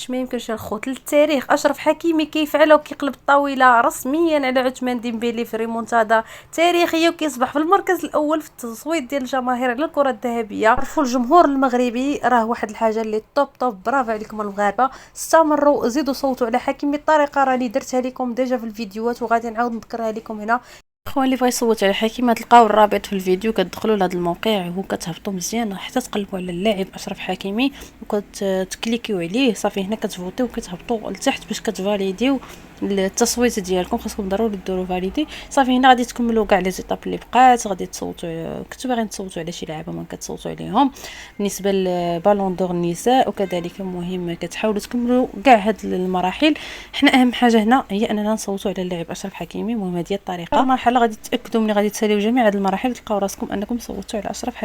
ما يمكنش الخوت للتاريخ. اشرف حكيمي كيفعل وكيقلب الطاوله رسميا على عثمان ديمبيلي في ريمونتادا تاريخيه، وكيصبح في المركز الاول في التصويت ديال الجماهير على الكره الذهبيه. عرفوا الجمهور المغربي راه واحد الحاجه اللي توب. برافو عليكم المغاربه، استمروا زيدوا صوتوا على حكيمي الطريقه راني درتها لكم ديجا في الفيديوهات وغادي نعاود نذكرها لكم هنا. اخوان اللي بغى يصوت على حكيمه تلقاو الرابط في الفيديو، كتدخلوا لهذا الموقع وكتهبطوا مزيان حتى تقلبوا على اللاعب اشرف حكيمي وكتكليكيو عليه صافي. هنا كتفوتيو وكتهبطوا لتحت باش كتفاليديو التصويت ديالكم. خاصكم ضروري ديروا فاليدي صافي. هنا غادي تكملوا كاع لي زيتاب اللي بقات، غادي تصوتوا كنتو باغيين تصوتوا على شي لاعب ما كتصوتوا عليهم بالنسبه للبالون دور النساء. وكذلك مهم كتحاولوا تكملوا كاع هاد المراحل. حنا اهم حاجه هنا هي اننا نصوتوا على اللاعب اشرف حكيمي. المهم هذه الطريقه. مرحله غادي تاكدوا ملي غادي تساليو جميع هاد المراحل تلقاو راسكم انكم صوتوا على اشرف حكيمي.